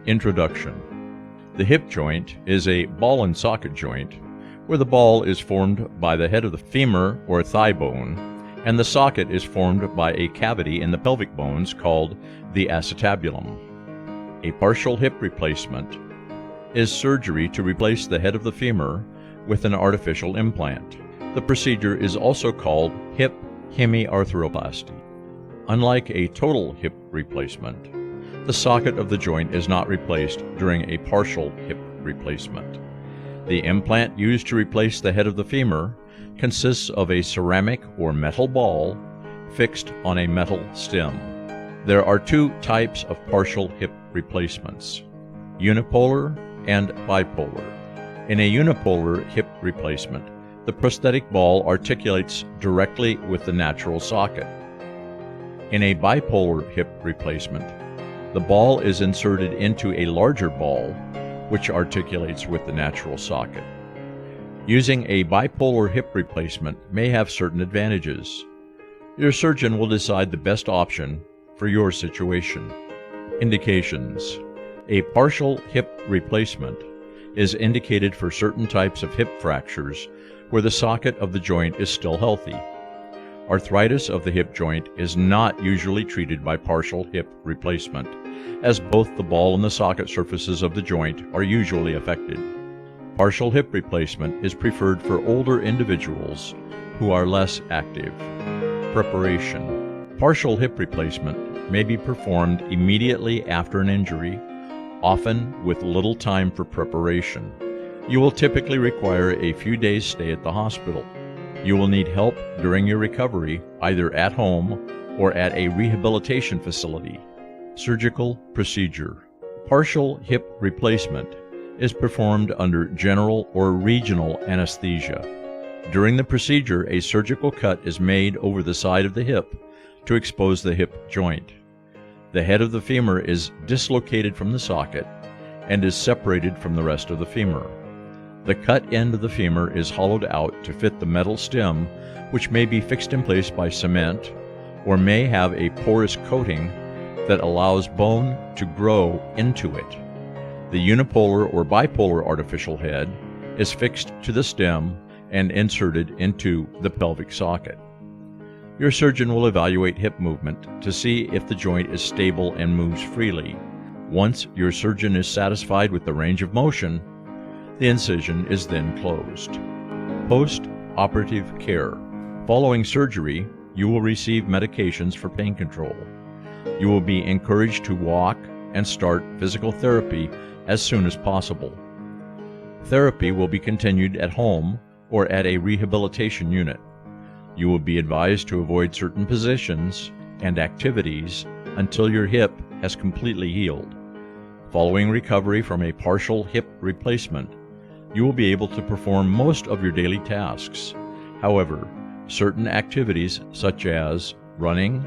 Introduction. The hip joint is a ball and socket joint where the ball is formed by the head of the femur or thigh bone, and the socket is formed by a cavity in the pelvic bones called the acetabulum. A partial hip replacement is surgery to replace the head of the femur with an artificial implant. The procedure is also called hip hemiarthroplasty. Unlike a total hip replacement, the socket of the joint is not replaced during a partial hip replacement. The implant used to replace the head of the femur consists of a ceramic or metal ball fixed on a metal stem. There are two types of partial hip replacements: unipolar and bipolar. In a unipolar hip replacement, the prosthetic ball articulates directly with the natural socket. In a bipolar hip replacement, the ball is inserted into a larger ball, which articulates with the natural socket. Using a bipolar hip replacement may have certain advantages. Your surgeon will decide the best option for your situation. Indications. A partial hip replacement is indicated for certain types of hip fractures where the socket of the joint is still healthy. Arthritis of the hip joint is not usually treated by partial hip replacement, as both the ball and the socket surfaces of the joint are usually affected. Partial hip replacement is preferred for older individuals who are less active. Preparation. Partial hip replacement may be performed immediately after an injury, often with little time for preparation. You will typically require a few days' stay at the hospital. You will need help during your recovery, either at home or at a rehabilitation facility. Surgical procedure. Partial hip replacement is performed under general or regional anesthesia. During the procedure, a surgical cut is made over the side of the hip to expose the hip joint. The head of the femur is dislocated from the socket and is separated from the rest of the femur. The cut end of the femur is hollowed out to fit the metal stem, which may be fixed in place by cement or may have a porous coating that allows bone to grow into it. The unipolar or bipolar artificial head is fixed to the stem and inserted into the pelvic socket. Your surgeon will evaluate hip movement to see if the joint is stable and moves freely. Once your surgeon is satisfied with the range of motion, the incision is then closed. Post-operative care. Following surgery, you will receive medications for pain control. You will be encouraged to walk and start physical therapy as soon as possible. Therapy will be continued at home or at a rehabilitation unit. You will be advised to avoid certain positions and activities until your hip has completely healed. Following recovery from a partial hip replacement, you will be able to perform most of your daily tasks. However, certain activities such as running,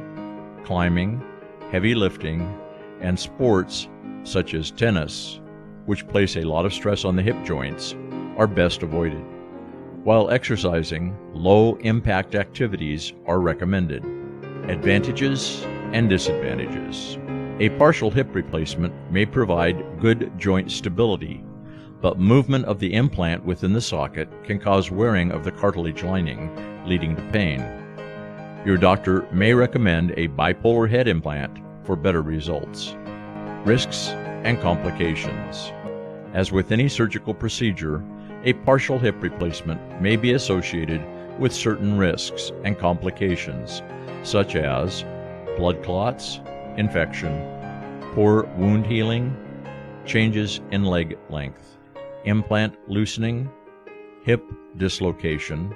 climbing, heavy lifting, and sports such as tennis, which place a lot of stress on the hip joints, are best avoided. While exercising, low-impact activities are recommended. Advantages and disadvantages. A partial hip replacement may provide good joint stability, but movement of the implant within the socket can cause wearing of the cartilage lining, leading to pain. Your doctor may recommend a bipolar head implant for better results. Risks and complications. As with any surgical procedure, a partial hip replacement may be associated with certain risks and complications, such as blood clots, infection, poor wound healing, changes in leg length, implant loosening, hip dislocation,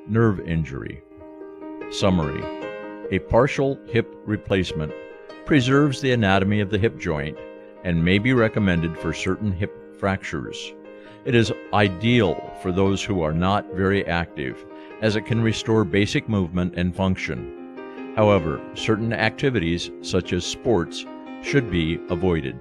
nerve injury. Summary. A partial hip replacement preserves the anatomy of the hip joint and may be recommended for certain hip fractures. It is ideal for those who are not very active, as it can restore basic movement and function. However, certain activities, such as sports, should be avoided.